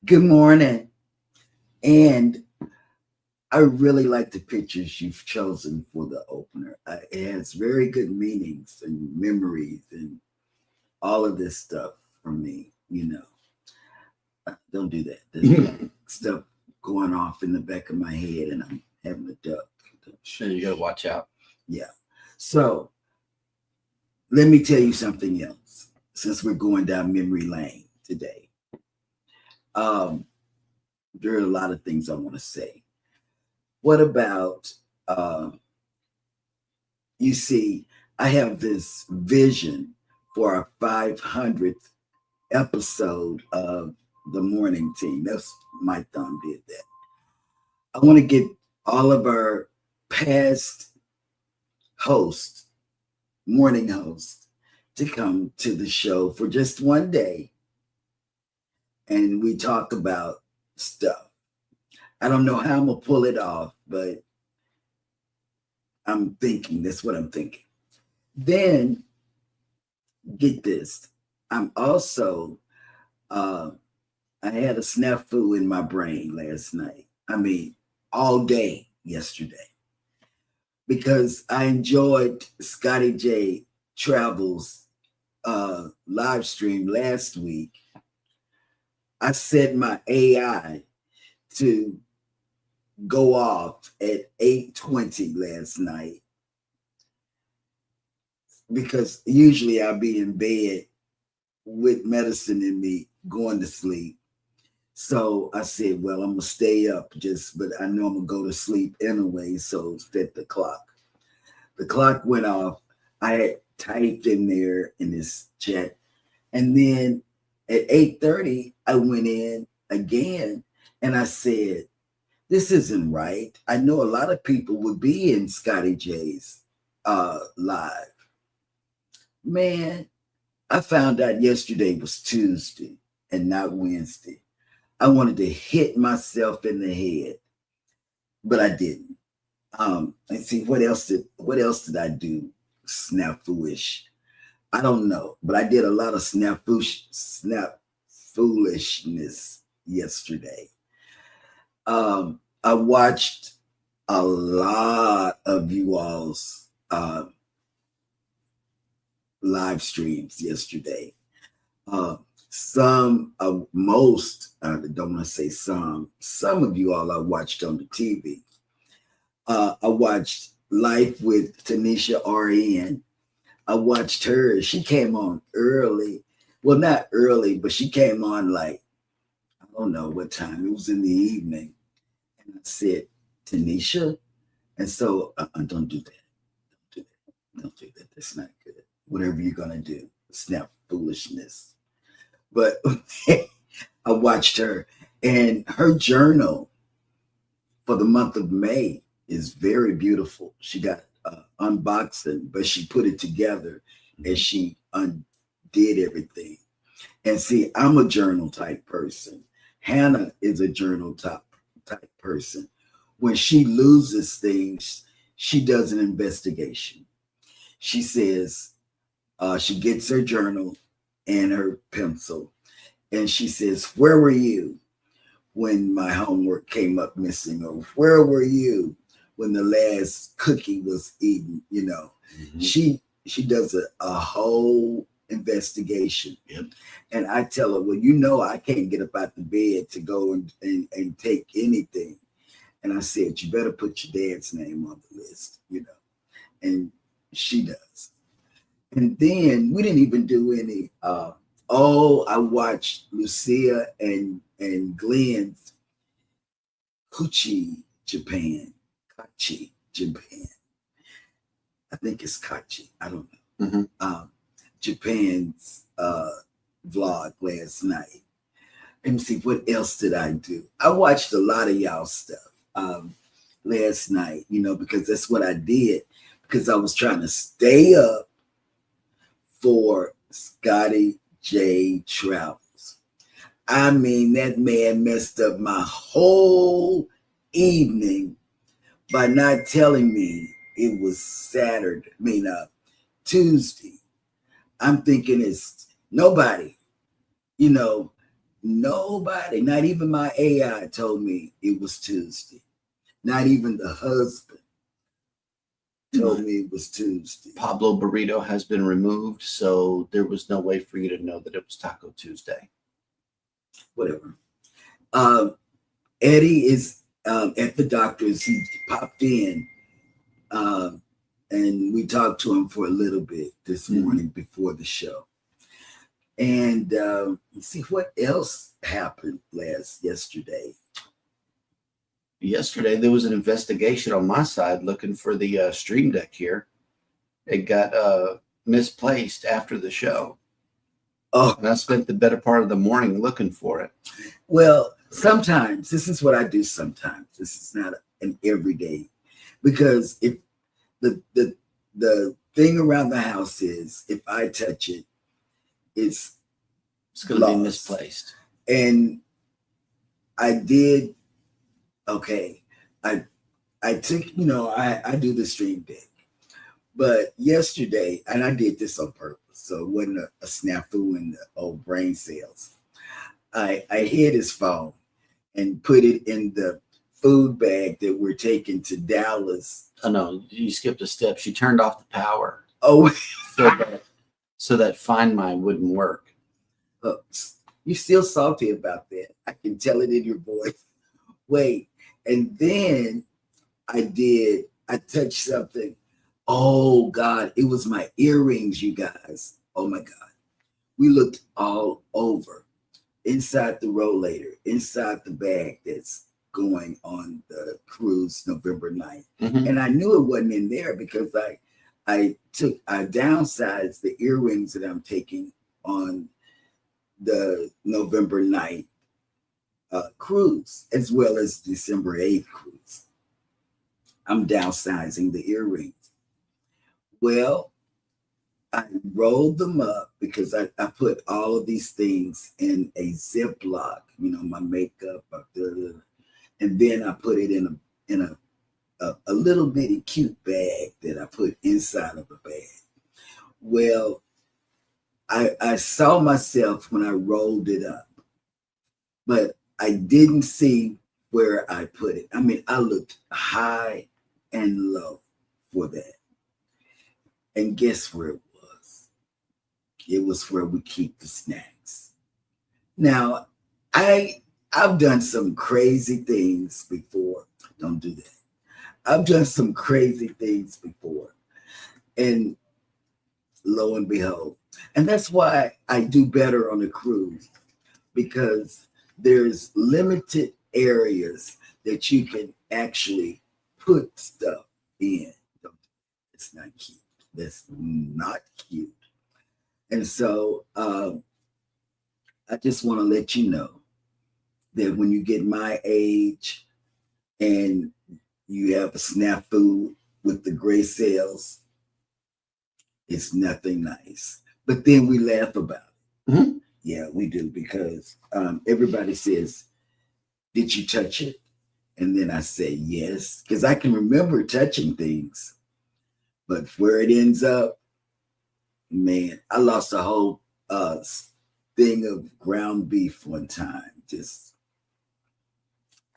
Good morning. And I really like the pictures you've chosen for the opener. It has very good meanings and memories and all of this stuff for me. Don't do that. There's stuff going off in the back of my head and I'm having a duck. And you got to watch out. Yeah. So let me tell you something else since we're going down memory lane today. There are a lot of things I want to say. What about, you see, I have this vision for our 500th episode of the morning team. That's my thumb did that. I want to get all of our past hosts, morning hosts, to come to the show for just one day. And we talk about stuff. I don't know how I'm going to pull it off, but I'm thinking, that's what I'm thinking. Then, get this. I'm also, I had a snafu in my brain last night. I mean, all day yesterday. Because I enjoyed Scotty J Travels live stream last week. I set my AI to go off at 8:20 last night because usually I'll be in bed with medicine in me going to sleep. So I said, well, I'm gonna stay up but I know I'm gonna go to sleep anyway. So set the clock. The clock went off. I had typed in there in this chat. And then at 8:30, I went in again and I said, this isn't right. I know a lot of people would be in Scotty J's live. Man, I found out yesterday was Tuesday and not Wednesday. I wanted to hit myself in the head, but I didn't. And see, what else did I do? Snafu-ish. I don't know, but I did a lot of snap foolishness yesterday. I watched a lot of you all's live streams yesterday. Most, I don't want to say some of you all I watched on the TV. I watched Life with Tanisha RN. I watched her. She came on early. Well, not early, but she came on like, I don't know what time. It was in the evening. And I said, Tanisha? And so, don't do that. Don't do that. That's not good. Whatever you're going to do, snap foolishness. But I watched her. And her journal for the month of May is very beautiful. She got unboxing, but she put it together and she undid everything. And see, I'm a journal type person. Hannah is a journal type person. When she loses things, she does an investigation. She says, she gets her journal and her pencil, and she says, where were you when my homework came up missing? Or where were you when the last cookie was eaten? Mm-hmm. She does a whole investigation. Yep. And I tell her, I can't get up out the bed to go and take anything. And I said, you better put your dad's name on the list, and she does. And then we didn't even do any, I watched Lucia and Glenn's Kachi, Japan. I think it's Kachi. I don't know. Mm-hmm. Japan's vlog last night. Let me see, what else did I do? I watched a lot of y'all stuff last night, because that's what I did, because I was trying to stay up for Scotty J Travels. I mean, that man messed up my whole evening by not telling me it was Tuesday. I'm thinking it's nobody, Nobody, not even my AI, told me it was Tuesday. Not even the husband told me it was Tuesday. Pablo Burrito has been removed, so there was no way for you to know that it was Taco Tuesday. Whatever. Eddie is at the doctor's. He popped in, and we talked to him for a little bit this morning before the show. And see what else happened yesterday. Yesterday, there was an investigation on my side looking for the Stream Deck here. It got misplaced after the show. Oh, and I spent the better part of the morning looking for it. Well, sometimes this is what I do. Sometimes this is not an everyday, because if the thing around the house is, if I touch it, it's going to be misplaced. And I did. Okay, I took, I do the Stream Deck, but yesterday, and I did this on purpose, so it wasn't a snafu in the old brain cells. I hid his phone and put it in the food bag that we're taking to Dallas. Oh no, you skipped a step. She turned off the power. Oh, so that Find My wouldn't work. You're still salty about that. I can tell it in your voice. Wait. And then I touched something. Oh God, it was my earrings, you guys. Oh my God. We looked all over, inside the rollator, inside the bag that's going on the cruise November 9th. Mm-hmm. And I knew it wasn't in there because I downsized the earrings that I'm taking on the November 9th cruise, as well as December 8th cruise. I'm downsizing the earrings. Well, I rolled them up because I put all of these things in a Ziploc, my makeup, and then I put it in a little bitty cute bag that I put inside of a bag. Well, I saw myself when I rolled it up, but I didn't see where I put it. I mean, I looked high and low for that. And guess where it was? It was where we keep the snacks. Now, I've done some crazy things before. Don't do that. I've done some crazy things before. And lo and behold, and that's why I do better on a cruise, because there's limited areas that you can actually put stuff in. It's not cute. That's not cute. And so I just want to let you know that when you get my age and you have a snafu with the gray cells, it's nothing nice. But then we laugh about it. Mm-hmm. Yeah, we do, because everybody says, did you touch it? And then I say yes, because I can remember touching things. But where it ends up, man, I lost a whole thing of ground beef one time. Just,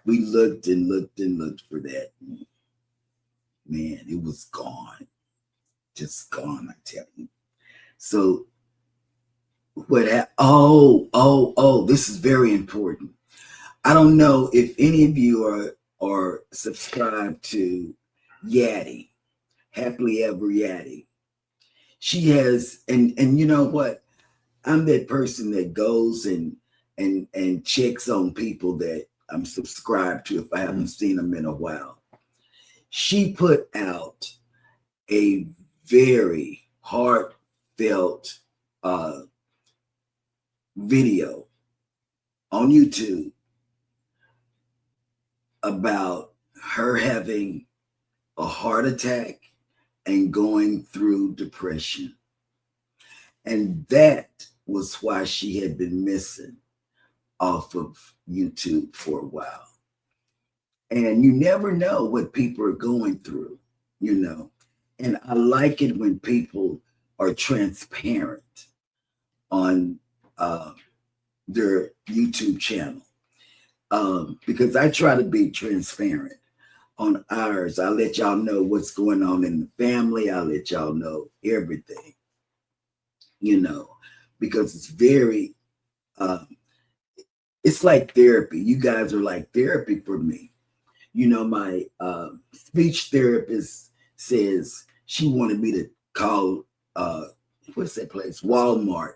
we looked and looked and looked for that. Man, it was gone. Just gone, I tell you. So what happened? Oh, this is very important. I don't know if any of you are subscribed to Yaddy, Happily Ever Yaddy. She has, and you know what? I'm that person that goes and checks on people that I'm subscribed to if I haven't seen them in a while. She put out a very heartfelt video on YouTube about her having a heart attack and going through depression. And that was why she had been missing off of YouTube for a while. And you never know what people are going through, And I like it when people are transparent on their YouTube channel, because I try to be transparent on ours. I let y'all know what's going on in the family. I let y'all know everything, because it's very, it's like therapy. You guys are like therapy for me. My speech therapist says she wanted me to call, what's that place? Walmart,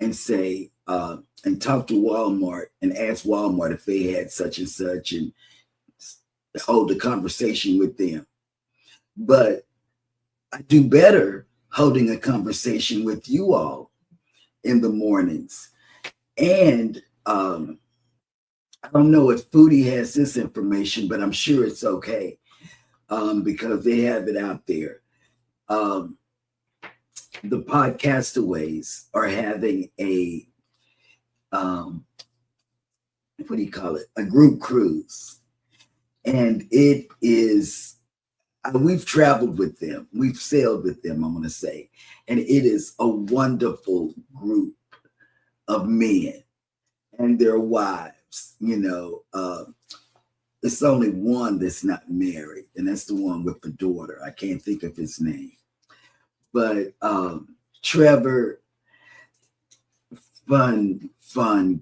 and say, and talk to Walmart and ask Walmart if they had such and such and hold a conversation with them. But I do better holding a conversation with you all in the mornings. And I don't know if Foodie has this information, but I'm sure it's okay, because they have it out there. The Podcastaways are having a, what do you call it? A group cruise. And it is, we've traveled with them. We've sailed with them, I'm going to say. And it is a wonderful group of men and their wives. It's only one that's not married, and that's the one with the daughter. I can't think of his name. But Trevor, fun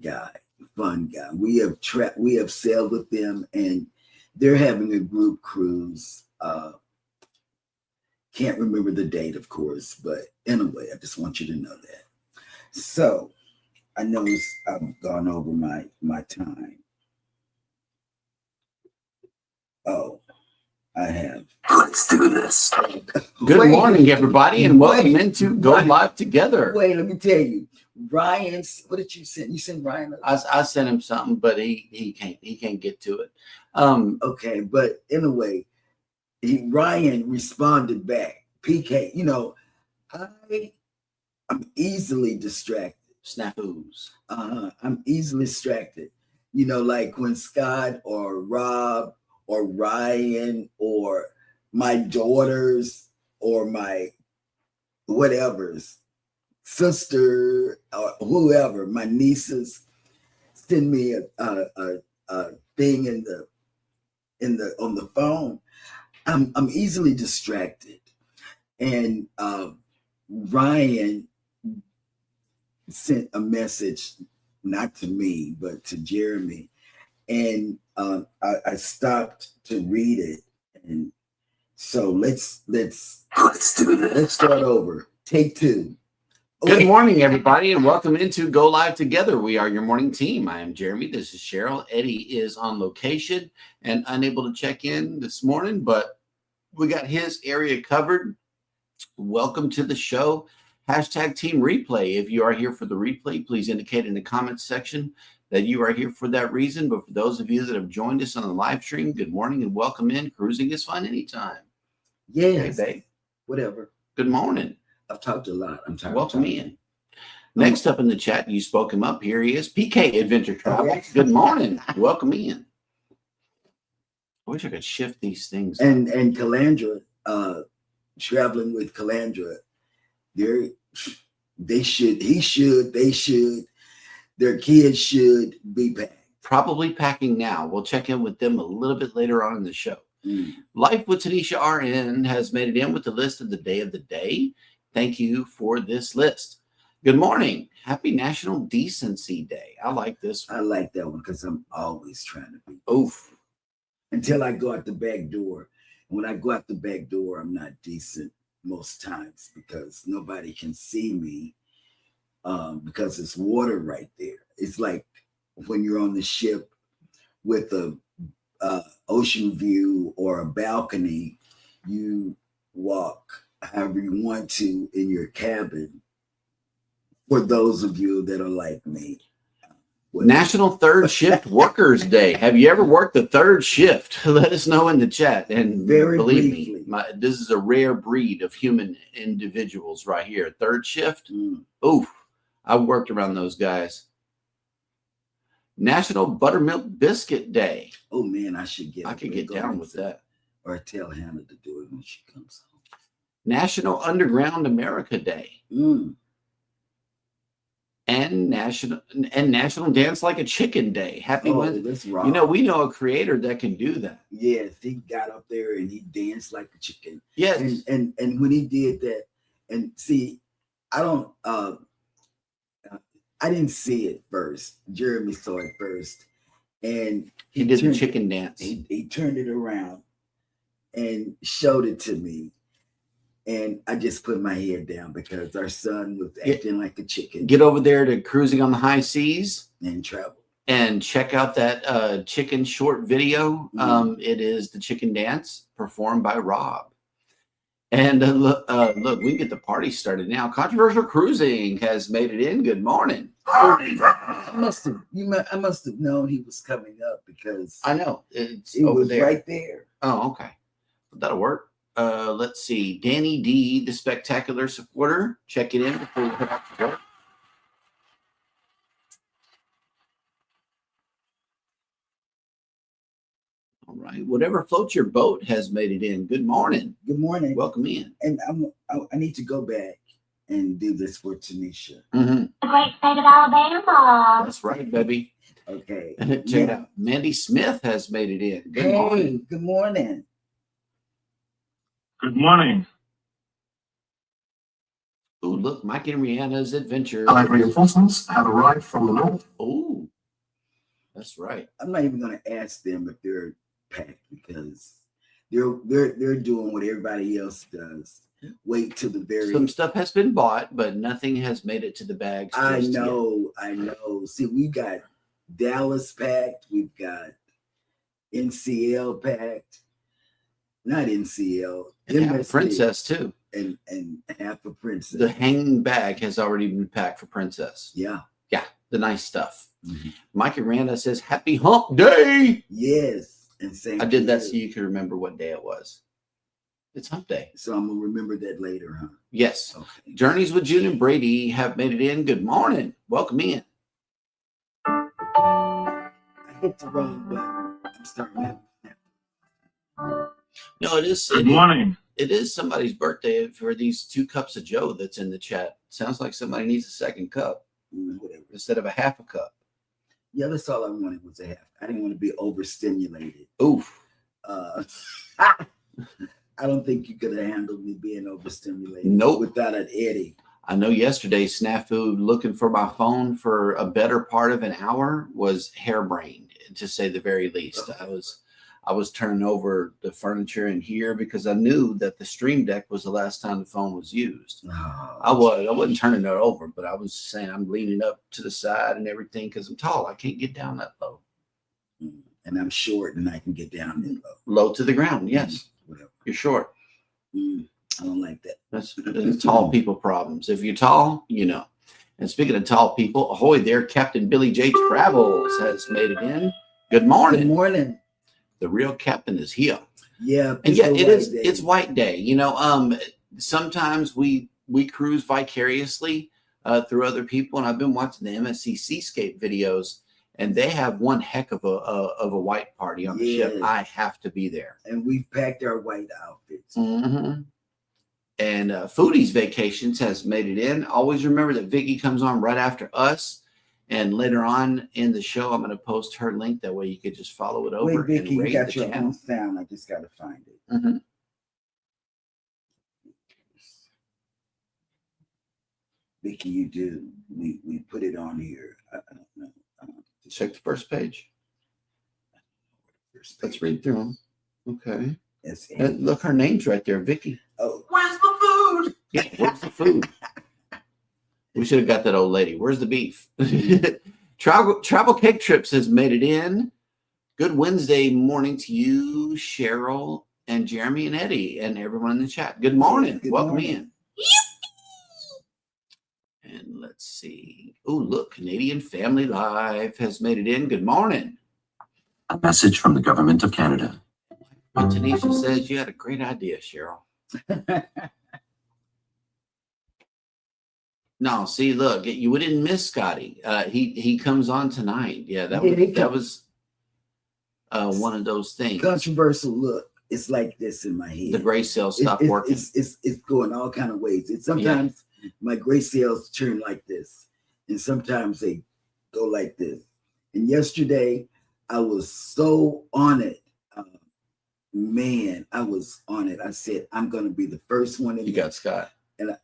guy. We have sailed with them, and they're having a group cruise. Can't remember the date, of course, but anyway, I just want you to know that. So I know I've gone over my time. Oh, I have. Let's do this. Good morning, everybody, and welcome into Go Live Together. Wait, let me tell you. Ryan's, what did you send? You sent Ryan? I sent him something, but he can't get to it. Okay, but anyway, Ryan responded back. PK, I'm easily distracted. Snafus. I'm easily distracted. Like when Scott or Rob or Ryan or my daughters or my whatever's sister or whoever, my nieces send me a thing on the phone. I'm easily distracted. And Ryan sent a message, not to me, but to Jeremy. And I stopped to read it. And so let's do this. Let's start over. Take two. Okay. Good morning, everybody, and welcome into Go Live Together. We are your morning team. I am Jeremy. This is Cheryl. Eddie is on location and unable to check in this morning, but we got his area covered. Welcome to the show. Hashtag Team Replay. If you are here for the replay, please indicate in the comments section that you are here for that reason. But for those of you that have joined us on the live stream, good morning and welcome in. Cruising is fun anytime. Yes. Hey, babe. Whatever. Good morning. I've talked a lot. I'm tired. Welcome in. Next up in the chat, you spoke him up. Here he is, PK Adventure Travel. Yes. Good morning. Welcome in. I wish I could shift these things. And Calandra, traveling with Calandra, they should, their kids should be packed. Probably packing now. We'll check in with them a little bit later on in the show. Life with Tanisha RN has made it in with the list of the day of the day. Thank you for this list. Good morning. Happy National Decency Day. I like this one. I like that one because I'm always trying to be. Oof. Until I go out the back door. And when I go out the back door, I'm not decent most times because nobody can see me because there's water right there. It's like when you're on the ship with a ocean view or a balcony, you walk however you want to in your cabin. For those of you that are like me. National Third Shift Workers Day. Have you ever worked the third shift? Let us know in the chat. And believe me, this is a rare breed of human individuals right here. Third shift. Oof. I've worked around those guys. National Buttermilk Biscuit Day. Oh man, I could get down with that. Or tell Hannah to do it when she comes home. National Underground America Day. and National Dance Like a Chicken Day. Happy Wednesday. That's right. You know, we know a creator that can do that. Yes, he got up there and he danced like a chicken. Yes. And when he did that, and see, I don't I didn't see it first. Jeremy saw it first. And he did the chicken dance. He turned it around and showed it to me. And I just put my head down because our son was acting like a chicken. Get over there to Cruising on the High Seas and travel. And check out that chicken short video. It is the chicken dance performed by Rob. And look, we can get the party started now. Controversial Cruising has made it in. Good morning. I must have known he was coming up because I know it was there. Right there. Oh, okay. That'll work. Let's see. Danny D, the spectacular supporter, checking in before we head out to work. All right. Whatever floats your boat has made it in. Good morning. Good morning. Welcome in. And I need to go back and do this for Tanisha. Mm-hmm. The great state of Alabama. That's right, baby. Okay. Check it out. Mandy Smith has made it in. Good morning. Good morning. Good morning. Oh, look, Mike and Rihanna's Adventures. Reinforcements have arrived from the north. Oh, that's right. I'm not even going to ask them if they're packed because they're doing what everybody else does. Wait till the very. Some stuff has been bought, but nothing has made it to the bags. I know. See, we got Dallas packed. We've got NCL packed. Not NCL. And half a Princess too. And half a Princess. The hanging bag has already been packed for Princess. Yeah. Yeah. The nice stuff. Mm-hmm. Mike Randa says, Happy Hump Day. Yes. And same I did that so you can remember what day it was. It's Hump Day. So I'm going to remember that later, huh? Yes. Okay. Journeys with June and Brady have made it in. Good morning. Welcome in. I hit the wrong button. I'm starting now. No, it is. Good morning. It is somebody's birthday for these 2 cups of Joe that's in the chat. Sounds like somebody needs a second cup. Whatever. Instead of a half a cup. Yeah, that's all I wanted was a half. I didn't want to be overstimulated. Oof. I don't think you could have handled me being overstimulated. Nope. Without an Eddie. I know yesterday, Snafu looking for my phone for a better part of an hour was harebrained, to say the very least. I was turning over the furniture in here because I knew that the Stream Deck was the last time the phone was used. Oh, I wasn't turning it over, but I was saying I'm leaning up to the side and everything because I'm tall. I can't get down that low. And I'm short and I can get down that low. Low to the ground, yes. Whatever. You're short. I don't like that. That's tall people problems. If you're tall, you know. And speaking of tall people, ahoy there, Captain Billy J. Travels has made it in. Good morning. Good morning. The real captain is here. Yeah. And yeah, it's White Day. You know, sometimes we cruise vicariously through other people. And I've been watching the MSC Seascape videos, and they have one heck of a white party on the ship. I have to be there. And we've packed our white outfits. Mm-hmm. And Foodies Vacations has made it in. Always remember that Vicky comes on right after us. And later on in the show, I'm going to post her link. That way you could just follow it over. Wait, Vicky, and rate you got the your channel. own sound. I just got to find it. Mm-hmm. Vicky, you do. We put it on here. I don't know. Check the first page. Let's read through them. Okay. Look, her name's right there, Vicky. Oh, where's the food? Yeah, where's the food? We should have got that old lady. Where's the beef? Travel Cake Trips has made it in. Good Wednesday morning to you, Cheryl and Jeremy and Eddie and everyone in the chat. Good morning. Welcome in. And let's see. Oh, look, Canadian Family Live has made it in. Good morning. A message from the government of Canada. Well, Tanisha says you had a great idea, Cheryl. No, see, look, you didn't miss Scotty. He comes on tonight. Yeah, that was one of those things. Controversial look. It's like this in my head. The gray cells stop working. It's going all kind of ways. Sometimes my gray cells turn like this, and sometimes they go like this. And yesterday, I was so on it. Man, I was on it. I said, I'm going to be the first one in You got Scott. And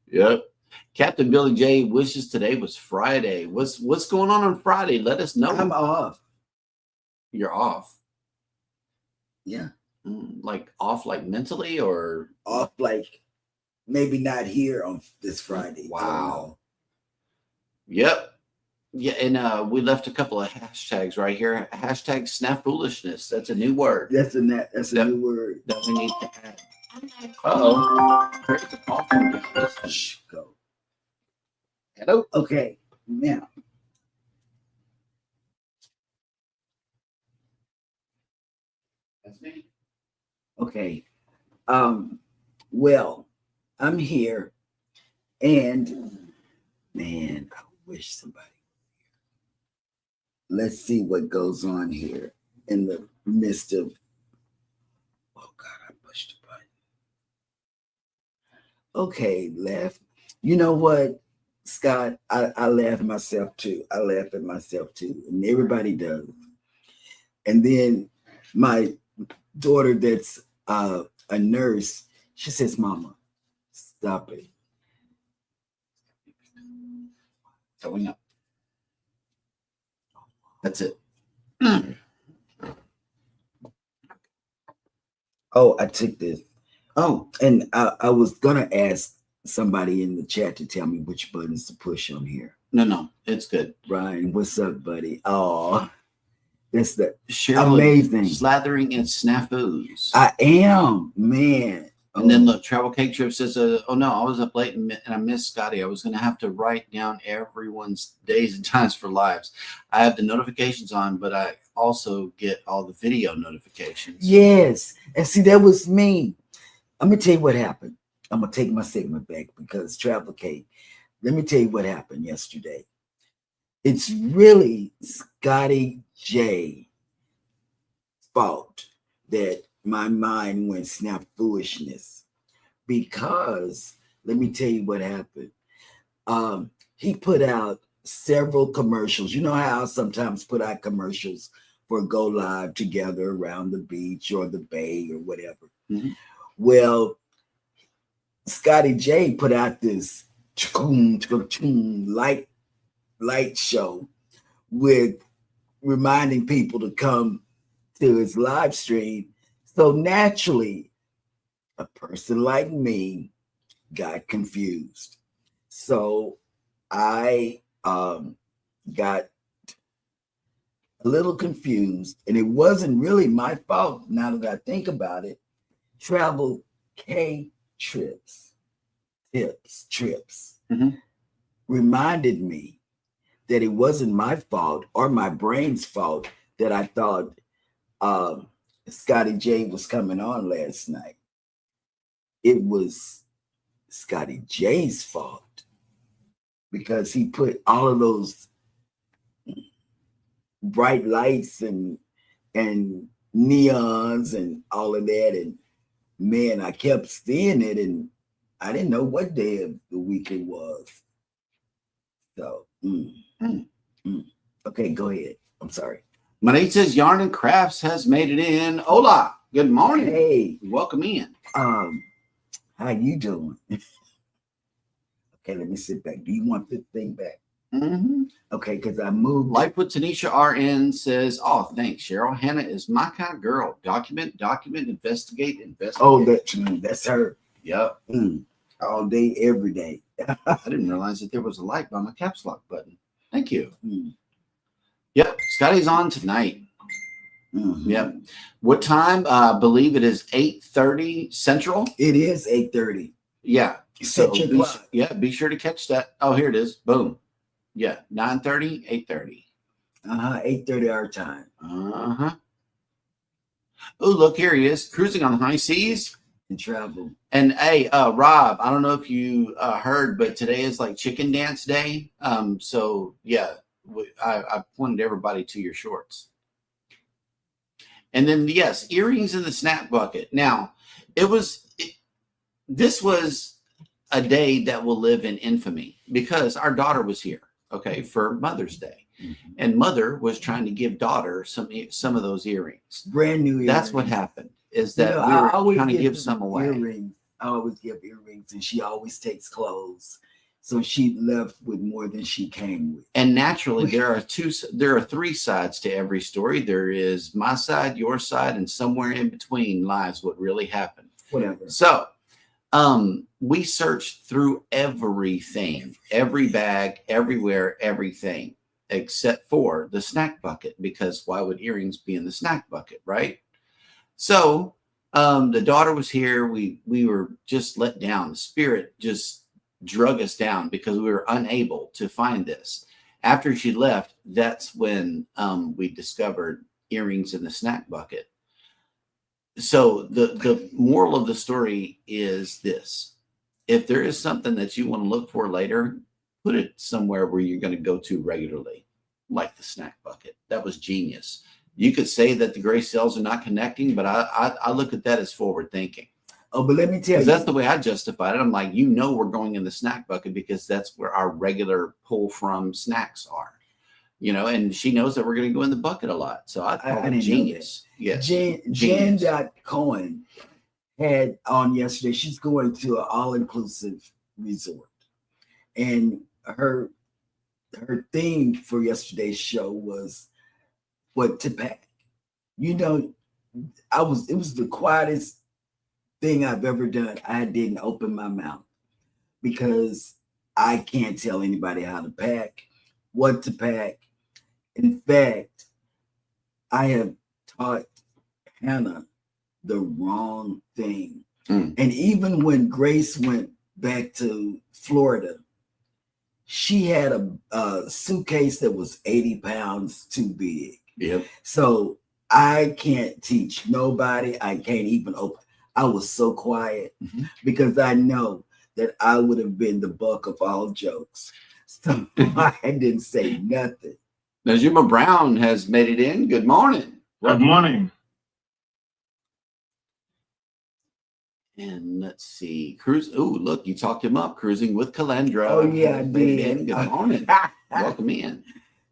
Yep. Captain Billy J wishes today was Friday. What's going on Friday? Let us know. I'm off. You're off. Yeah. Like off, like mentally, or Off, like maybe not here on this Friday. Wow. Yep. Yeah, and we left a couple of hashtags right here. Hashtag snap-foolishness. That's a new word. That's a new word that we need to add. Uh-oh. There's a call from Dallas. Shh, go. Hello. Okay, now. That's me. Okay. Well, I'm here, and man, I wish somebody. Let's see what goes on here in the midst of. Oh God, I pushed the button. Okay, left. You know what, Scott? I laugh at myself too. And everybody does. And then my daughter, that's a nurse, she says, "Mama, stop it." Going up. That's it. Oh, I took this. Oh, and I was gonna ask somebody in the chat to tell me which buttons to push on here. No, it's good. Ryan, what's up, buddy? Oh, that's the Cheryl amazing. Slathering and snafus. I am, man. And then look, Travel Cake Trip says, oh no, I was up late and I missed Scotty. I was going to have to write down everyone's days and times for lives. I have the notifications on, but I also get all the video notifications. Yes. And see, that was me. I'm going to tell you what happened. I'm going to take my segment back because Travel Cake, let me tell you what happened yesterday. It's really Scotty J's fault that my mind went snap foolishness, because let me tell you what happened. He put out several commercials. You know how I sometimes put out commercials for go live together around the beach or the bay or whatever. Mm-hmm. Well, Scotty J put out this light show with reminding people to come to his live stream. So naturally, a person like me got confused. So I got a little confused, and it wasn't really my fault now that I think about it. Travel K trips reminded me that it wasn't my fault or my brain's fault that I thought Scotty J was coming on last night. It was Scotty J's fault because he put all of those bright lights and neons and all of that, and man, I kept seeing it, and I didn't know what day of the week it was. So, okay, go ahead. I'm sorry. Manette says Yarn and Crafts has made it in. Hola, good morning. Hey, welcome in. How you doing? Okay, let me sit back. Do you want this thing back? Mm-hmm. Okay, because I moved. Life with Tanisha RN says, oh, thanks, Cheryl. Hannah is my kind of girl. Document, investigate. Oh, that's her. Yep. All day, every day. I didn't realize that there was a light by my caps lock button. Thank you. Yep, Scotty's on tonight. Yep. What time? I believe it is 8:30 Central. It is 8:30. Yeah. So be sure to catch that. Oh, here it is. Boom. Yeah, 9:30, 8:30. 8:30 our time. Oh, look, here he is, cruising on the high seas. And travel. And hey, Rob, I don't know if you heard, but today is like chicken dance day. So yeah, I pointed everybody to your shorts. And then yes, earrings in the snap bucket. Now, this was a day that will live in infamy because our daughter was here, okay, for Mother's Day. Mhm. And mother was trying to give daughter some of those earrings. Brand new earrings. That's what happened, is You that know, we I were always trying to give them some away. Earrings. I always give earrings, and she always takes clothes. So she left with more than she came with. And naturally, there are three sides to every story. There is my side, your side, and somewhere in between lies what really happened. Whatever. So we searched through everything, every bag, everywhere, everything, except for the snack bucket, because why would earrings be in the snack bucket, right? So the daughter was here. We were just let down. The spirit just drug us down because we were unable to find this. After she left, that's when we discovered earrings in the snack bucket. So the moral of the story is this: if there is something that you want to look for later, put it somewhere where you're going to go to regularly, like the snack bucket. That was genius. You could say that the gray cells are not connecting, but I look at that as forward thinking. Oh, but let me tell you, That's the way I justified it. I'm like, we're going in the snack bucket because that's where our regular pull from snacks are. And she knows that we're going to go in the bucket a lot. So I call it genius. Yes. Jen Cohen had on yesterday, she's going to an all-inclusive resort. And her theme for yesterday's show was what to pack. It was the quietest thing I've ever done. I didn't open my mouth because I can't tell anybody how to pack, what to pack. In fact, I have taught Hannah the wrong thing. And even when Grace went back to Florida, she had a suitcase that was 80 pounds too big. Yep. So I can't teach nobody. I can't even open. I was so quiet because I know that I would have been the butt of all jokes. So I didn't say nothing. Najuma Brown has made it in. Good morning. Good morning. And let's see. Look, you talked him up. Cruising with Calendra. Oh, yeah, I Made it did. in. Good morning. Welcome in.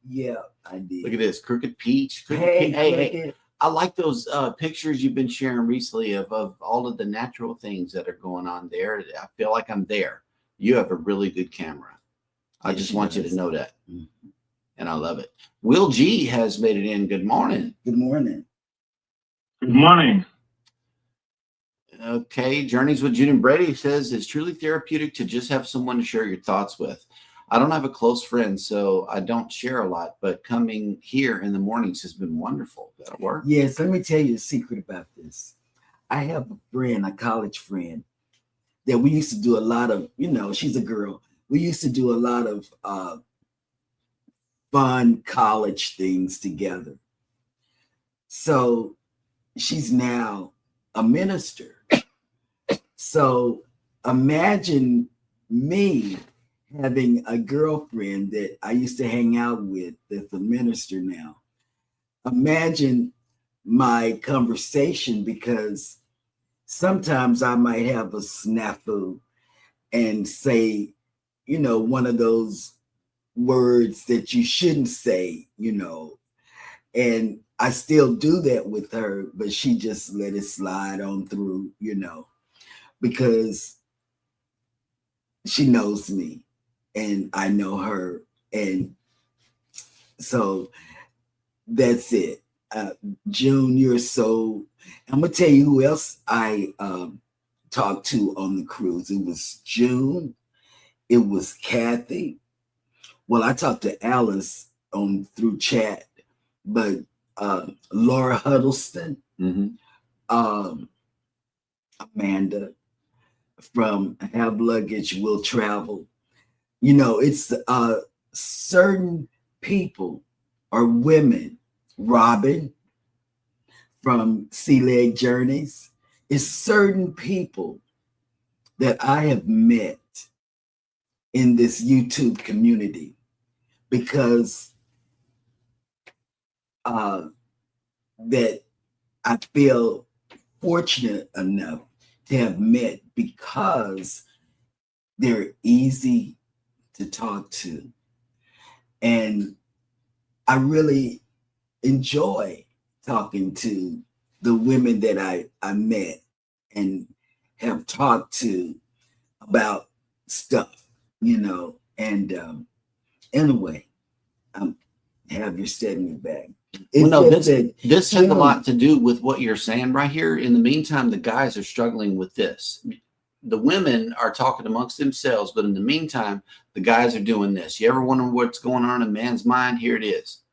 Yeah, I did. Look at this. Crooked Peach. Hey. I like those pictures you've been sharing recently of all of the natural things that are going on there. I feel like I'm there. You have a really good camera. I just want you to know that. And I love it. Will G has made it in. Good morning. Good morning. Good morning. Okay. Journeys with June and Brady says it's truly therapeutic to just have someone to share your thoughts with. I don't have a close friend, so I don't share a lot, but coming here in the mornings has been wonderful. That'll work. Yes, let me tell you a secret about this. I have a friend, a college friend, that we used to do a lot of, she's a girl. We used to do a lot of fun college things together. So she's now a minister. So imagine me having a girlfriend that I used to hang out with that's a minister now. Imagine my conversation, because sometimes I might have a snafu and say, one of those words that you shouldn't say, and I still do that with her, but she just let it slide on through, because she knows me and I know her. And so that's it. June, I'm going to tell you who else I talked to on the cruise. It was June. It was Kathy. Well, I talked to Alice through chat, but Laura Huddleston, Amanda from Have Luggage Will Travel. It's certain people or women. Robin from Sea Leg Journeys. It's certain people that I have met in this YouTube community because that I feel fortunate enough to have met, because they're easy to talk to. And I really enjoy talking to the women that I met and have talked to about stuff, and anyway, have your setting it back. Well, no, It's just that, this has a lot to do with what you're saying right here. In the meantime, the guys are struggling with this. The women are talking amongst themselves, but in the meantime, the guys are doing this. You ever wonder what's going on in a man's mind? Here it is.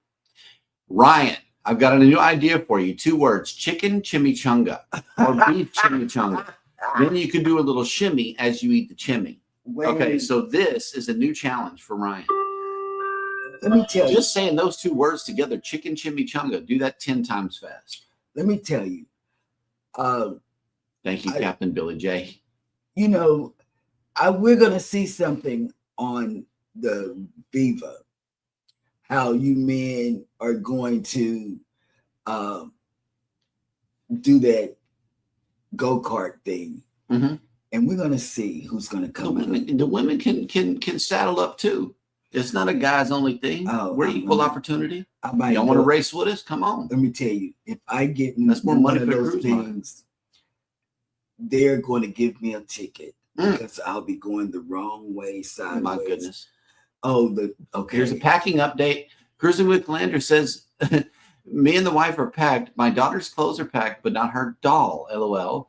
Ryan, I've got a new idea for you. 2 words: chicken chimichanga or beef chimichanga. Then you can do a little shimmy as you eat the chimmy. Okay, so this is a new challenge for Ryan. Let me tell you. Just saying those 2 words together, chicken chimichanga, do that 10 times fast. Let me tell you. Thank you, Captain Billy J. We're going to see something on the Viva, how you men are going to do that go-kart thing. Mm-hmm. And we're going to see who's going to come out. The women can saddle up too. It's not a guys only thing. We're equal opportunity. You don't want to race with us? Come on. Let me tell you, if I get that's more money one for of those things, they're going to give me a ticket because I'll be going the wrong way sideways. My goodness. Okay. Here's a packing update. Cruising with Lander says, me and the wife are packed. My daughter's clothes are packed, but not her doll. LOL.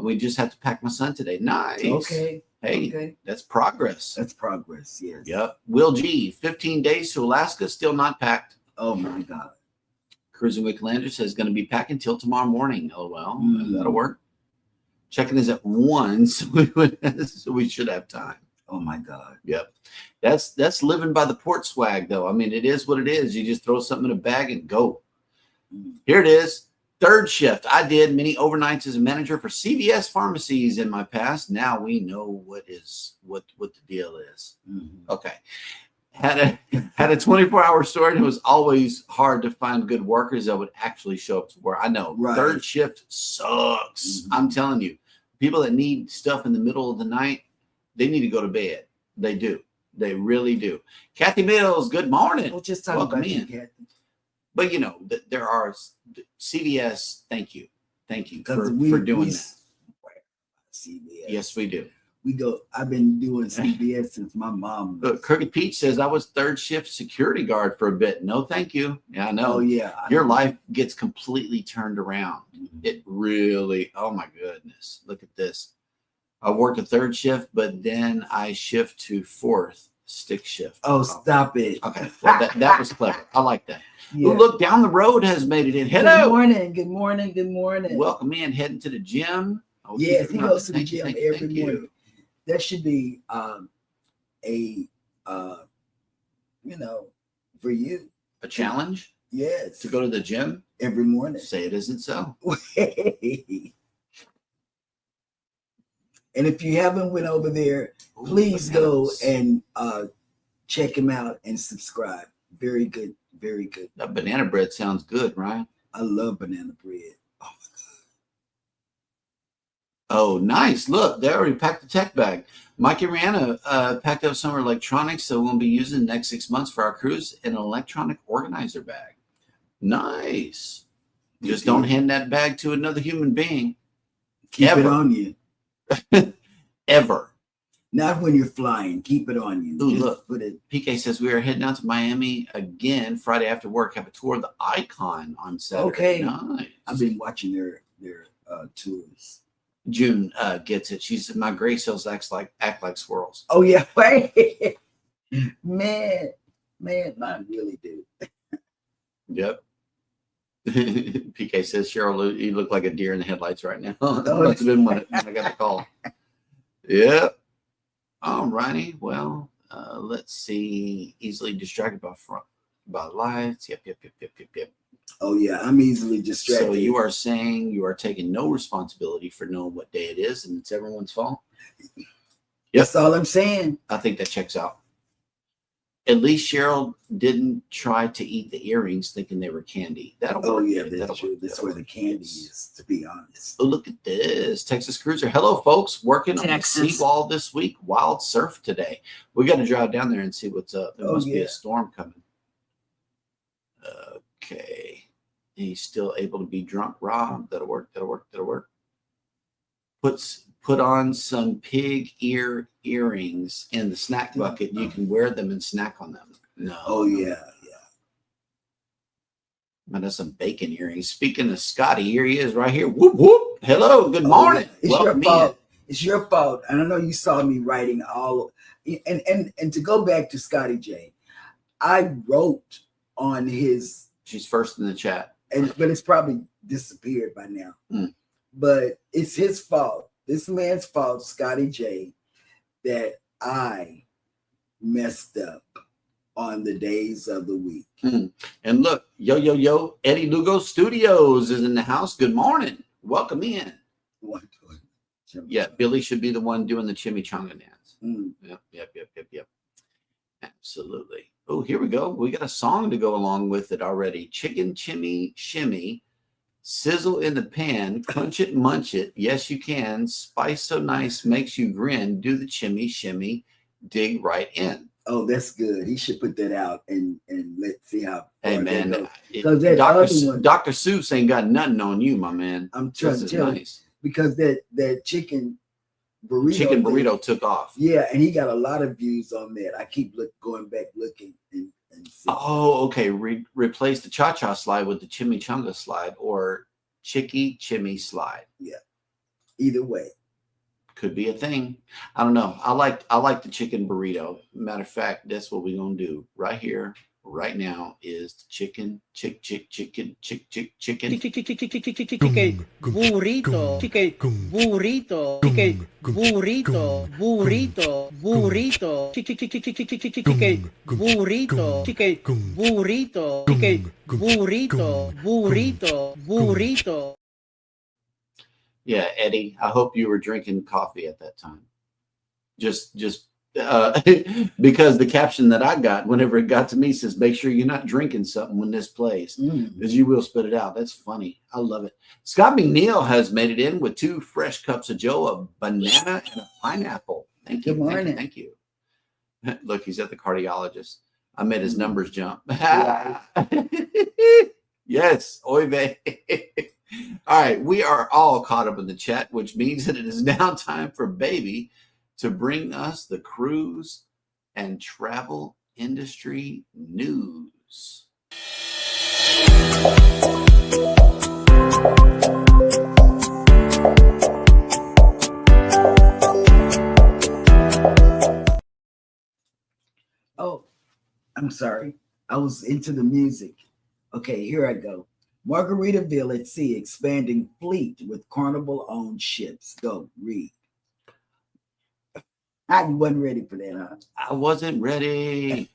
We just have to pack my son today. Nice. Okay. Hey, that's progress. That's progress. Yes. Yep. Will G, 15 days to Alaska, still not packed. Oh my God. Cruising with Lander says going to be packing till tomorrow morning. LOL. That'll work. Checking is at 1, so we should have time. Oh my God. Yep. That's living by the port swag, though. I mean, it is what it is. You just throw something in a bag and go. Here it is. 3rd shift. I did many overnights as a manager for CVS pharmacies in my past. Now we know what the deal is. Mm-hmm. Okay. Had a 24-hour store, and it was always hard to find good workers that would actually show up to work. I know. Right. 3rd shift sucks. Mm-hmm. I'm telling you. People that need stuff in the middle of the night, they need to go to bed. They do. They really do. Kathy Mills, good morning. We'll just talk about you, Kathy. But there are CVS. Thank you for doing that. CVS. Yes, we do. We go. I've been doing CVS since my mom. Crooked Pete says I was 3rd shift security guard for a bit. No, thank you. Yeah, I know. Oh yeah. Your life gets completely turned around. Mm-hmm. It really. Oh my goodness! Look at this. I work a 3rd shift, but then I shift to 4th stick shift. Oh, stop it. Okay, well, that was clever. I like that. Yeah. Ooh, look, down the road has made it in. Hello. Good morning. Welcome in. Heading to the gym. Oh, yes, he goes to the gym every morning. That should be for you. A challenge? Yes. To go to the gym every morning. Say it isn't so. And if you haven't went over there, please go and check him out and subscribe. Very good. Very good. That banana bread sounds good, right? I love banana bread. Oh, my God. Oh, nice. Look, they already packed the tech bag. Mike and Rihanna packed up some electronics that we'll be using the next 6 months for our cruise in an electronic organizer bag. Nice. Just don't hand that bag to another human being. Keep it on you. Ever. Not when you're flying. Keep it on you. Ooh, look. PK says we are heading out to Miami again Friday after work. Have a tour of the Icon on Saturday. Okay. Nice. I've been watching their tours. June gets it. She said my gray cells act like squirrels. Oh yeah. man, mine really do. Yep. PK says, Cheryl, you look like a deer in the headlights right now. That's been when I got the call. Yep. All righty. Well, let's see. Easily distracted by lights. Yep. Oh yeah, I'm easily distracted. So you are saying you are taking no responsibility for knowing what day it is, and it's everyone's fault? Yep. That's all I'm saying. I think that checks out. At least Cheryl didn't try to eat the earrings thinking they were candy. That'll Oh, work. yeah, That'll that's true. work. That's where the candy is, to be honest. Oh, look at this. Texas Cruiser. Hello, folks. Working on the Texas. seawall this week. Wild surf today. We got to drive down there and see what's up. There must be a storm coming. Okay. He's still able to be drunk, Rob. That'll work. That'll work. That'll work. Put on some pig earrings in the snack bucket. You can wear them and snack on them. No. Oh, yeah. Man, that's some bacon earrings. Speaking of Scotty, here he is right here. Whoop, whoop. Hello. Good morning. It's Welcome your fault. in. It's your fault. And I know you saw me writing all. And to go back to Scotty J, I wrote on his. She's first in the chat. But it's probably disappeared by now. But it's his fault. This man's fault, Scotty J, that I messed up on the days of the week. And look, yo, Eddie Lugo Studios is in the house. Good morning. Welcome in. Yeah, Billy should be the one doing the chimichanga dance. Yep. Absolutely. Oh, here we go. We got a song to go along with it already. Chicken chimmy shimmy. Sizzle in the pan, crunch it, munch it. Yes, you can. Spice so nice makes you grin. Do the chimmy shimmy, dig right in. Oh, that's good. He should put that out and let's see how. Hey man, Dr. Seuss ain't got nothing on you, my man. I'm trying to tell you because that chicken burrito took off. Yeah, and he got a lot of views on that. I keep going back looking and see. Oh, okay. Replace the cha-cha slide with the chimichanga slide or chicky chimmy slide. Yeah. Either way. Could be a thing. I don't know. I like the chicken burrito. Matter of fact, that's what we're gonna do right here, right now. Is the chicken chicken burrito chicken burrito chicken burrito burrito chicken burrito chicken burrito. Yeah, Eddie, I hope you were drinking coffee at that time. Just because the caption that I got whenever it got to me says, make sure you're not drinking something when this plays, because you will spit it out. That's funny. I love it. Scott McNeil has made it in with 2 fresh cups of Joe, a banana and a pineapple. Thank you. Good morning. Thank you. Look, he's at the cardiologist. I made his numbers jump. Yes, oy vey. All right, we are all caught up in the chat, which means that it is now time for Baby to bring us the cruise and travel industry news. Oh, I'm sorry. I was into the music. Okay, here I go. Margaritaville at sea expanding fleet with Carnival-owned ships. Go, read. I wasn't ready for that, huh? I wasn't ready.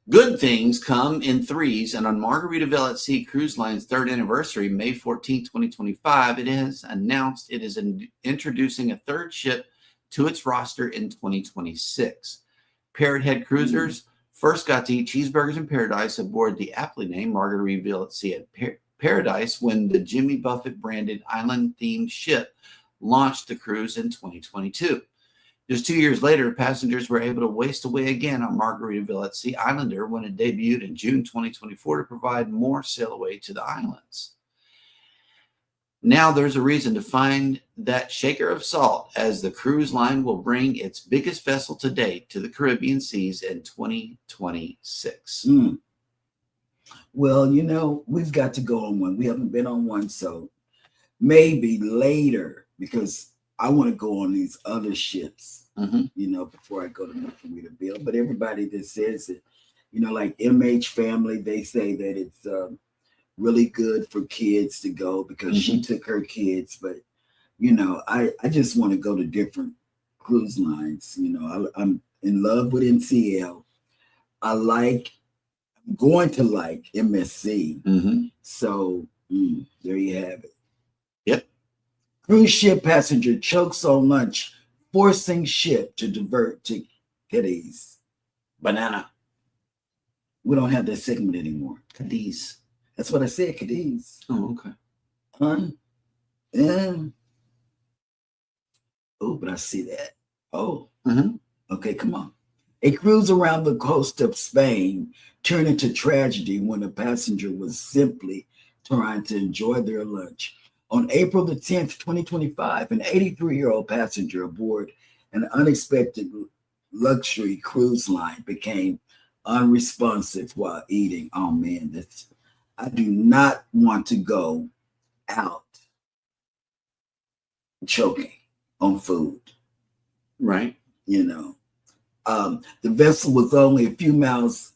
Good things come in threes, and on Margaritaville at Sea Cruise Line's 3rd anniversary, May 14, 2025, it has announced it is introducing a 3rd ship to its roster in 2026. Parrot Head Cruisers first got to eat cheeseburgers in paradise aboard the aptly named Margaritaville at Sea at Paradise when the Jimmy Buffett branded island-themed ship launched the cruise in 2022. Just 2 years later, passengers were able to waste away again on Margaritaville at Sea Islander when it debuted in June 2024 to provide more sail away to the islands. Now there's a reason to find that shaker of salt, as the cruise line will bring its biggest vessel to date to the Caribbean seas in 2026. Well, we've got to go on one. We haven't been on one, so maybe later, because I want to go on these other ships, before I go to Margaritaville. But everybody that says it, like MH Family, they say that it's really good for kids to go because she took her kids. But, I just want to go to different cruise lines. I'm in love with NCL. I'm going to like MSC. So there you have it. Yep. Cruise ship passenger chokes on lunch, forcing ship to divert to Kitty's. Banana. We don't have that segment anymore. Cadiz. That's what I said, Cadiz. Oh, okay. Huh? Yeah. Oh, but I see that. Oh, okay, come on. A cruise around the coast of Spain turned into tragedy when a passenger was simply trying to enjoy their lunch. On April the 10th, 2025, an 83-year-old passenger aboard an unexpected luxury cruise line became unresponsive while eating. Oh man, I do not want to go out choking on food. Right. You know, the vessel was only a few miles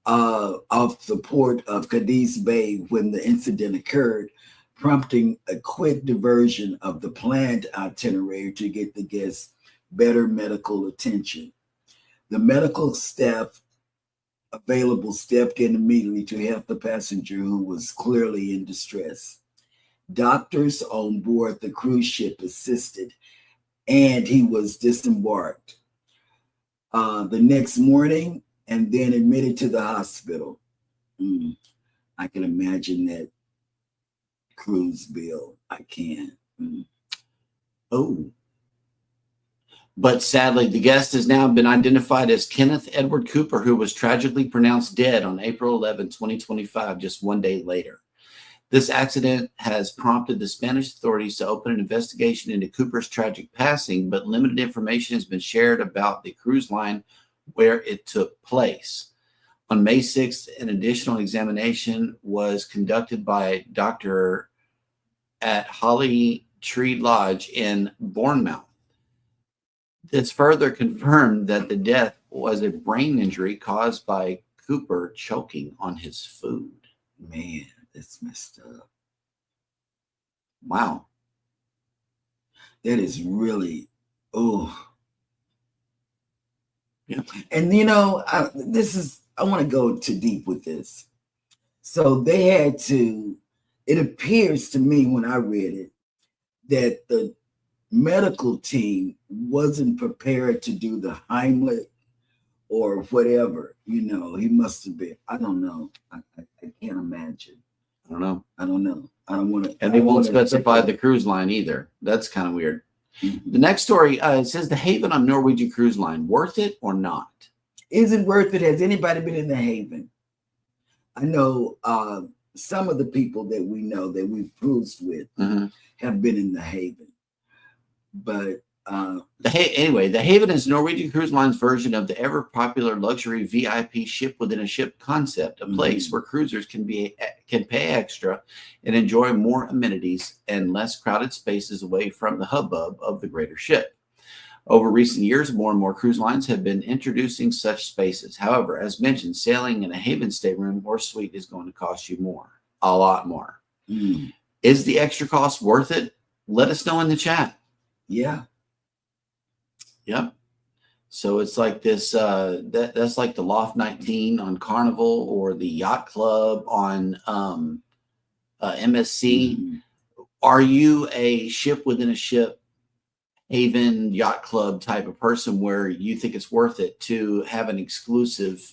off the port of Cadiz Bay when the incident occurred, prompting a quick diversion of the planned itinerary to get the guests better medical attention. The medical staff available stepped in immediately to help the passenger, who was clearly in distress. Doctors on board the cruise ship assisted, and he was disembarked the next morning and then admitted to the hospital. I can imagine that cruise bill. I can. Oh. But sadly, the guest has now been identified as Kenneth Edward Cooper, who was tragically pronounced dead on April 11, 2025, just one day later. This accident has prompted the Spanish authorities to open an investigation into Cooper's tragic passing, but limited information has been shared about the cruise line where it took place. On May 6th, an additional examination was conducted by a doctor at Holly Tree Lodge in Bournemouth. It's further confirmed that the death was a brain injury caused by Cooper choking on his food. Man, that's messed up. Wow. That is really, oh. Yeah. And you know, I want to go too deep with this. So they had to, it appears to me when I read it, that the medical team wasn't prepared to do the Heimlich or whatever. You know, he must have been, I don't know. I can't imagine. I don't know. I don't want to. And they won't specify the cruise line either. That's kind of weird. Mm-hmm. The next story says the Haven on Norwegian Cruise Line, worth it or not? Is it worth it? Has anybody been in the Haven? I know some of the people that we know that we've cruised with have been in the Haven. But anyway, the Haven is Norwegian Cruise Line's version of the ever popular luxury VIP ship within a ship concept, a place where cruisers can pay extra and enjoy more amenities and less crowded spaces away from the hubbub of the greater ship. Over recent years, more and more cruise lines have been introducing such spaces. However, as mentioned, sailing in a Haven stateroom or suite is going to cost you more, a lot more. Is the extra cost worth it? Let us know in the chat. Yeah. Yep. So it's like this, that's like the Loft 19 on Carnival or the Yacht Club on MSC. Are you a ship within a ship, Haven, Yacht Club type of person where you think it's worth it to have an exclusive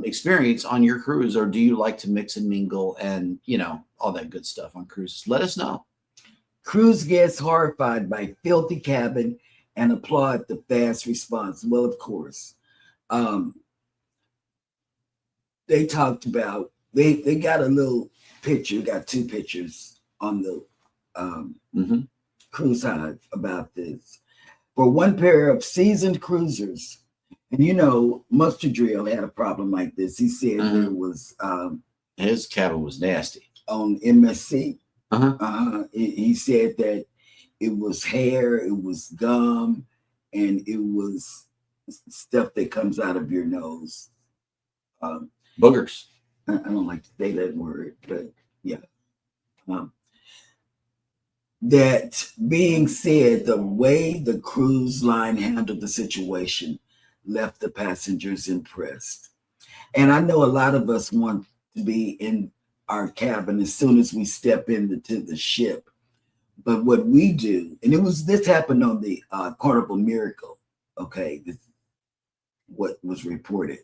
experience on your cruise? Or do you like to mix and mingle and, you know, all that good stuff on cruises? Let us know. Cruise guests horrified by filthy cabin and applaud the fast response. Well, of course. They talked about, they got a little picture, got two pictures on the cruise hive about this. For one pair of seasoned cruisers, and you know, Mustard Drill had a problem like this. He said there was... his cabin was nasty. On MSC. He said that it was hair, it was gum, and it was stuff that comes out of your nose. Boogers. I don't like to say that word, but yeah. That being said, the way the cruise line handled the situation left the passengers impressed. And I know a lot of us want to be in our cabin as soon as we step into the ship. But what we do, and this happened on the Carnival Miracle, okay, this what was reported.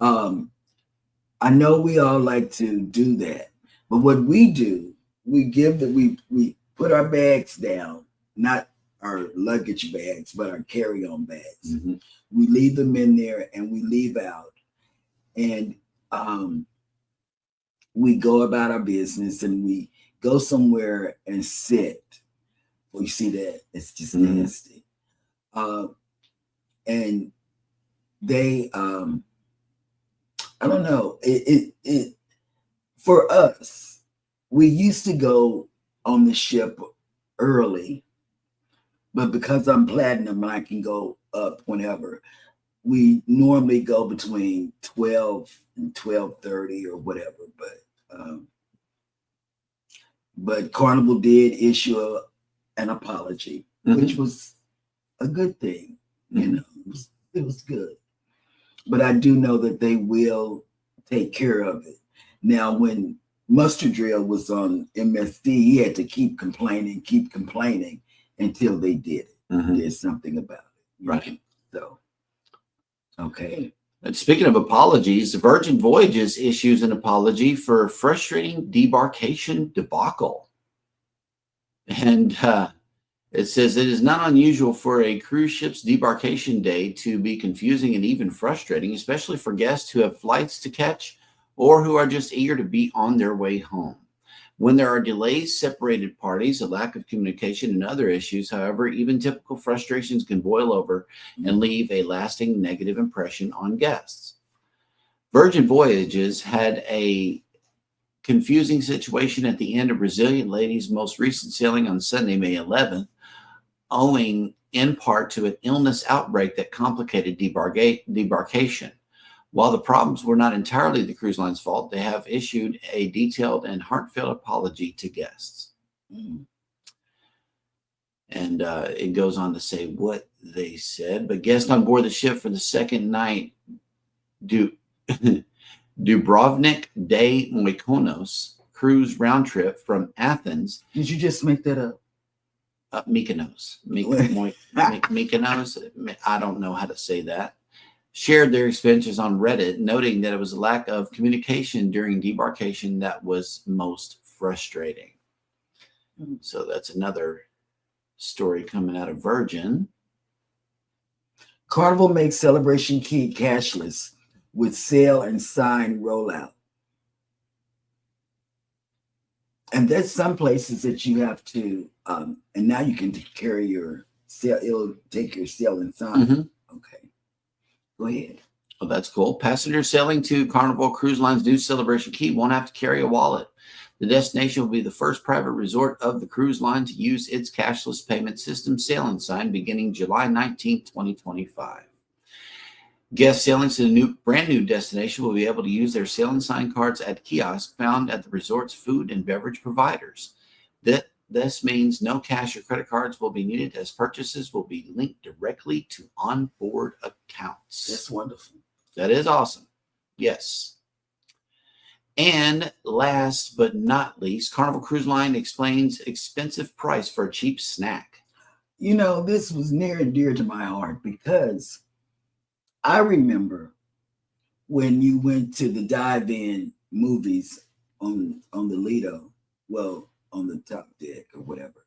I know we all like to do that, but what we do, we put our bags down, not our luggage bags, but our carry-on bags. Mhm. We leave them in there and we leave out. And we go about our business and we go somewhere and sit. Well, you see that? It's just Mhm. nasty. And they, I don't know, it for us, we used to go on the ship early, but because I'm platinum and I can go up whenever, we normally go between 12 and 12:30 or whatever. But Carnival did issue an apology, which was a good thing. You know, it was good. But I do know that they will take care of it. Now, when Mustard Drill was on MSD, he had to keep complaining until they did it. There's something about it. Right. So, okay. And speaking of apologies, Virgin Voyages issues an apology for frustrating debarkation debacle. And it says it is not unusual for a cruise ship's debarkation day to be confusing and even frustrating, especially for guests who have flights to catch or who are just eager to be on their way home. When there are delays, separated parties, a lack of communication, and other issues, however, even typical frustrations can boil over and leave a lasting negative impression on guests. Virgin Voyages had a confusing situation at the end of Brazilian Lady's most recent sailing on Sunday, May 11th, owing in part to an illness outbreak that complicated debarkation. While the problems were not entirely the cruise line's fault, they have issued a detailed and heartfelt apology to guests. And it goes on to say what they said. But guests on board the ship for the second night, Dubrovnik de Mykonos cruise round trip from Athens. Did you just make that up? Mykonos. Mykonos. I don't know how to say that. Shared their experiences on Reddit, noting that it was a lack of communication during debarkation that was most frustrating. So that's another story coming out of Virgin. Carnival makes Celebration Key cashless with sail and sign rollout. And there's some places that you have to, and now you can carry your sail, it'll take your sail and sign. Okay. Go ahead. Well, that's cool. Passengers sailing to Carnival Cruise Line's new Celebration Key won't have to carry a wallet. The destination will be the first private resort of the cruise line to use its cashless payment system Sail and Sign beginning July 19, 2025. Guests sailing to the brand new destination will be able to use their Sail and Sign cards at kiosks found at the resort's food and beverage providers. This means no cash or credit cards will be needed, as purchases will be linked directly to onboard accounts. That's wonderful. That is awesome. Yes. And last but not least, Carnival Cruise Line explains expensive price for a cheap snack. You know, this was near and dear to my heart because I remember when you went to the dive-in movies on the Lido, well, on the top deck or whatever,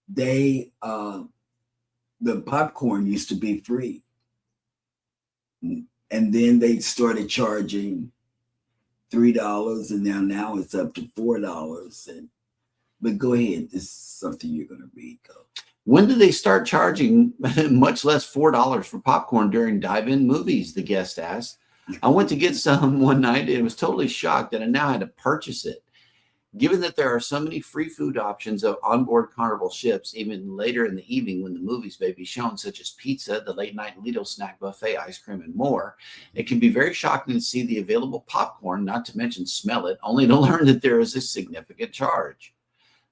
they the popcorn used to be free, and then they started charging $3, and now it's up to $4. But go ahead, this is something you're going to read. Go. When did they start charging much less $4 for popcorn during dive-in movies? The guest asked. I went to get some one night and was totally shocked that I now had to purchase it. Given that there are so many free food options on board Carnival ships, even later in the evening when the movies may be shown, such as pizza, the late night Lido snack buffet, ice cream, and more, it can be very shocking to see the available popcorn, not to mention smell it, only to learn that there is a significant charge.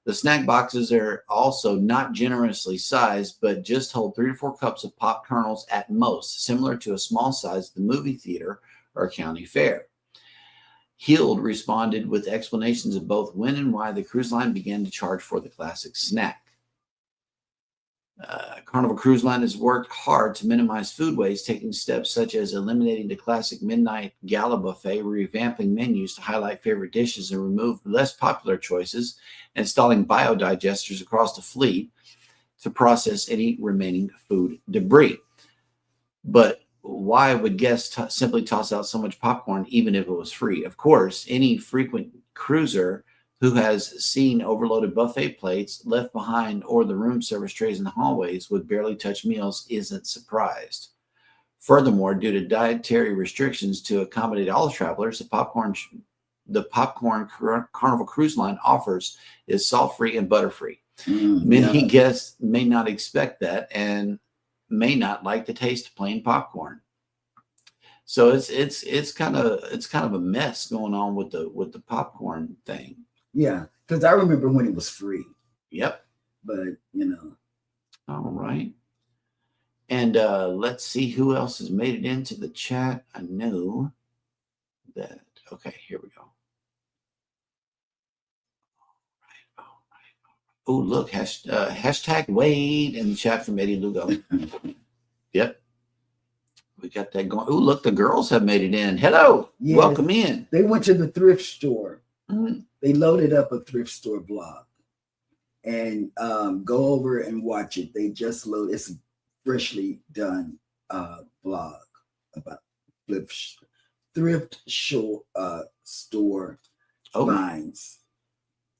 The snack boxes are also not generously sized, but just hold 3 to 4 cups of pop kernels at most, similar to a small size at the movie theater or county fair. Heald responded with explanations of both when and why the cruise line began to charge for the classic snack. Carnival Cruise Line has worked hard to minimize food waste, taking steps such as eliminating the classic midnight gala buffet, revamping menus to highlight favorite dishes and remove less popular choices, installing biodigesters across the fleet to process any remaining food debris. But why would guests simply toss out so much popcorn even if it was free? Of course, any frequent cruiser who has seen overloaded buffet plates left behind or the room service trays in the hallways with barely touched meals isn't surprised. Furthermore, due to dietary restrictions to accommodate all travelers, the popcorn Carnival Cruise Line offers is salt-free and butter-free. Many guests may not expect that and may not like the taste of plain popcorn. So it's kind of a mess going on with the popcorn thing. Yeah, because I remember when it was free. Yep. But All right. And let's see who else has made it into the chat. I know that. Okay, here we go. All right. Oh, look, hashtag Wade in the chat from Eddie Lugo. Yep. We got that going. Oh, look, the girls have made it in. Hello. Yes. Welcome in. They went to the thrift store. Mm-hmm. They loaded up a thrift store blog and go over and watch it. They just loaded. It's a freshly done blog about thrift store finds.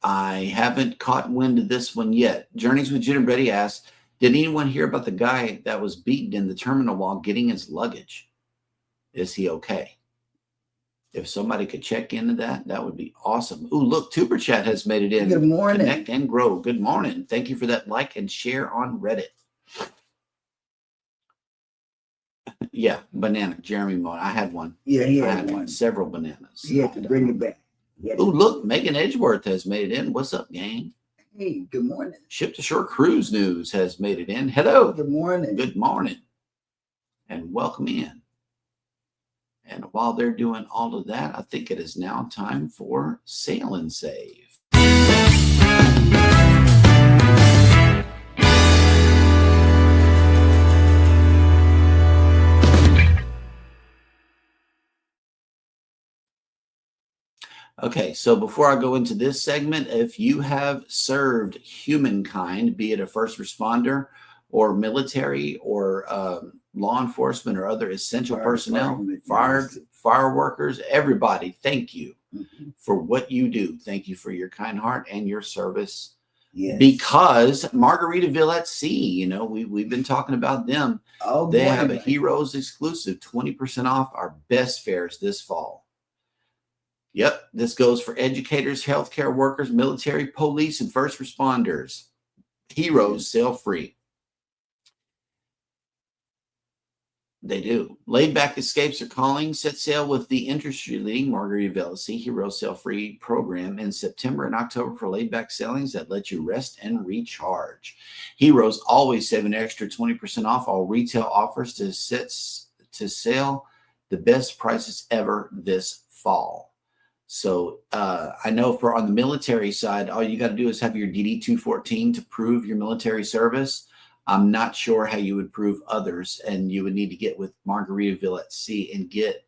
I haven't caught wind of this one yet. Journeys with Jim Brady asked, did anyone hear about the guy that was beaten in the terminal while getting his luggage? Is he okay? If somebody could check into that, that would be awesome. Ooh, look, Tuber Chat has made it in. Good morning. Connect and grow. Good morning. Thank you for that like and share on Reddit. Yeah, banana. Jeremy Moore. I had one. Yeah, he I had one. Several bananas. He had to bring it back. Ooh, look, Megan Edgeworth has made it in. What's up, gang? Hey, good morning. Ship to Shore Cruise News has made it in. Hello. Good morning. Good morning. And welcome in. And while they're doing all of that, I think it is now time for Sail and Save. Okay, so before I go into this segment, if you have served humankind, be it a first responder or military or law enforcement or other essential personnel, fire workers, everybody, thank you for what you do. Thank you for your kind heart and your service. Yes. Because Margaritaville at Sea, you know, we've been talking about them. Oh, they have a Heroes exclusive, 20% off our best fares this fall. Yep, this goes for educators, healthcare workers, military, police, and first responders. Heroes sail free. They do. Laid back escapes are calling. Set sail with the industry-leading Margaritaville Sea Heroes Sail Free program in September and October for laid-back sailings that let you rest and recharge. Heroes always save an extra 20% off all retail offers to sail the best prices ever this fall. So I know for on the military side, all you got to do is have your DD-214 to prove your military service. I'm not sure how you would prove others, and you would need to get with Margaritaville at Sea and get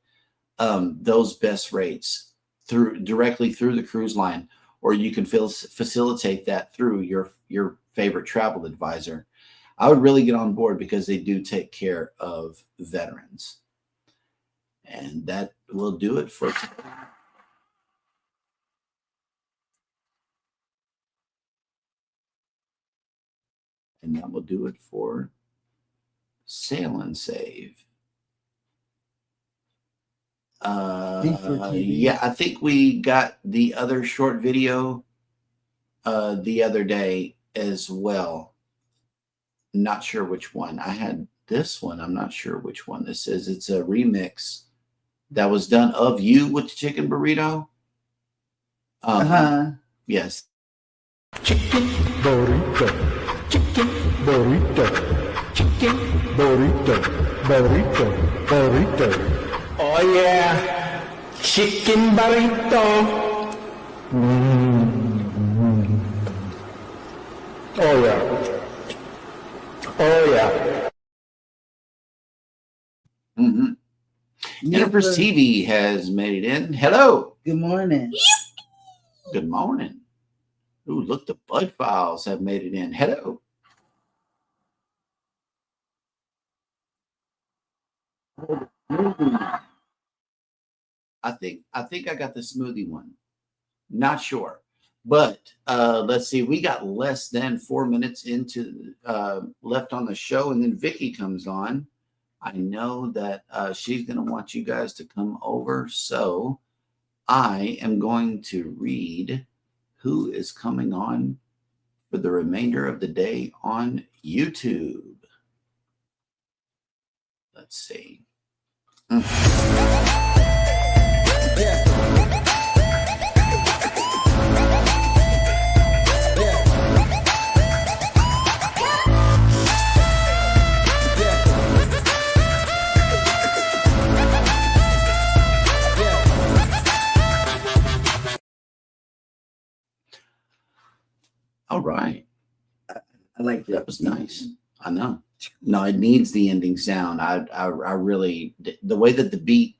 those best rates directly through the cruise line, or you can facilitate that through your favorite travel advisor. I would really get on board because they do take care of veterans. And that will do it for today. And that will do it for Sail and Save. Yeah, I think we got the other short video the other day as well. Not sure which one. I had this one. I'm not sure which one this is. It's a remix that was done of you with the chicken burrito. Yes. Chicken burrito. Chicken burrito, chicken burrito, burrito, burrito. Oh yeah, chicken burrito. Oh yeah. Oh, yeah. Mm-hmm. Jennifer's TV has made it in. Hello. Good morning. Good morning. Ooh, look, the Bud Files have made it in. Hello. I think I got the smoothie one. Not sure. But let's see. We got less than 4 minutes into left on the show, and then Vicky comes on. I know that she's going to want you guys to come over. So I am going to read who is coming on for the remainder of the day on YouTube. Let's see. All right. I like that. Was nice. I know. No, it needs the ending sound. I really, the way that the beat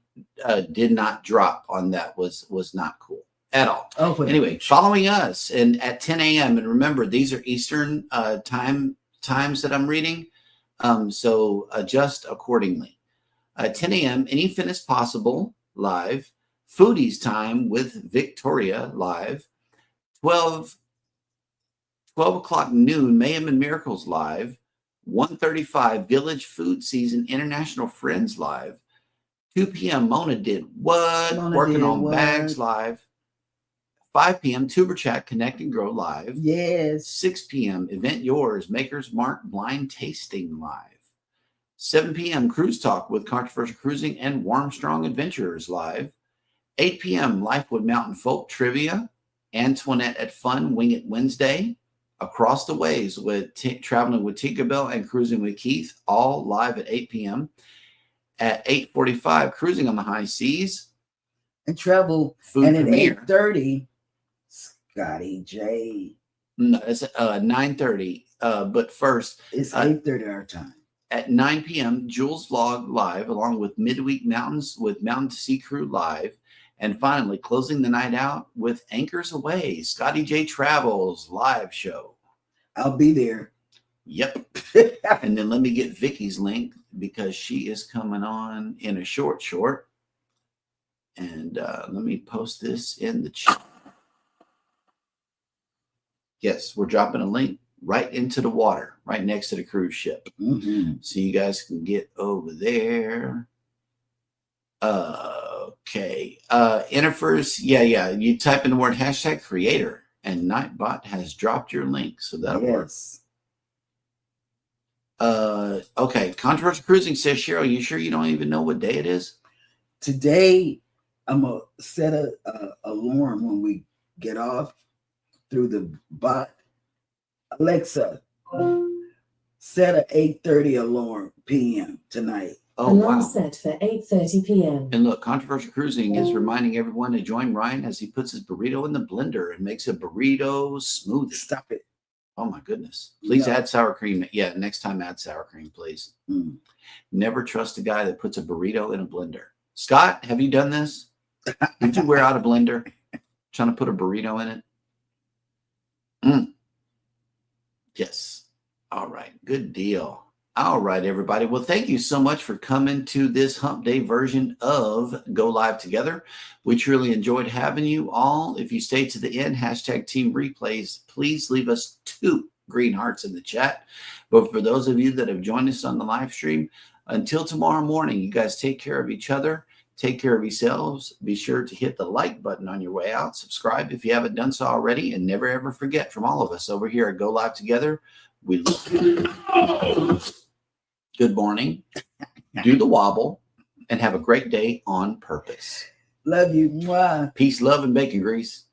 did not drop on that was not cool at all. Oh, anyway, following us and at 10 a.m. And remember, these are Eastern times that I'm reading. So adjust accordingly. 10 a.m. Any Fitness Possible live. Foodies Time with Victoria live. 12 o'clock noon, Mayhem and Miracles live. 1:35 Village Food Season International Friends live. 2 p.m. Mona Did What? Working on Bags live. 5 p.m. Tuber Chat Connect and Grow live. Yes. 6 p.m. Event Yours Maker's Mark Blind Tasting live. 7 p.m. Cruise Talk with Controversial Cruising and Warmstrong Adventurers live. 8 p.m. Lifewood Mountain Folk Trivia. Antoinette at Fun Wing It Wednesday. Across the Ways with Traveling with Tinkerbell and Cruising with Keith, all live at 8 p.m. At 8:45, Cruising on the High Seas. And Travel. Food and at premiere. 8:30, Scotty J. No, it's 9:30. But first. It's 8:30 our time. At 9 p.m., Jules Vlog live, along with Midweek Mountains with Mountain to Sea Crew live. And finally, closing the night out with Anchors Away, Scotty J Travels live show. I'll be there. Yep. And then let me get Vicky's link because she is coming on in a short. And let me post this in the chat. Yes, we're dropping a link right into the water, right next to the cruise ship. Mm-hmm. So you guys can get over there. Okay. Interfers. Yeah. You type in the word #creator and Nightbot has dropped your link. So that'll work. Okay. Controversial Cruising says, Cheryl, you sure you don't even know what day it is? Today, I'm going to set a alarm when we get off through the bot. Alexa, set a 8:30 alarm p.m. tonight. Oh, Alarm wow. set for 8:30 p.m. And look, Controversial Cruising is reminding everyone to join Ryan as he puts his burrito in the blender and makes a burrito smoothie. Stop it. Oh, my goodness. Please add sour cream. Yeah, next time add sour cream, please. Never trust a guy that puts a burrito in a blender. Scott, have you done this? Did you wear out a blender trying to put a burrito in it? Yes. All right. Good deal. All right, everybody. Well, thank you so much for coming to this Hump Day version of Go Live Together. We truly enjoyed having you all. If you stay to the end, #team replays, please leave us 2 green hearts in the chat. But for those of you that have joined us on the live stream, until tomorrow morning, you guys take care of each other. Take care of yourselves. Be sure to hit the like button on your way out. Subscribe if you haven't done so already. And never, ever forget, from all of us over here at Go Live Together, we love you. Good morning. Do the wobble and have a great day on purpose. Love you. Mwah. Peace, love, and bacon grease.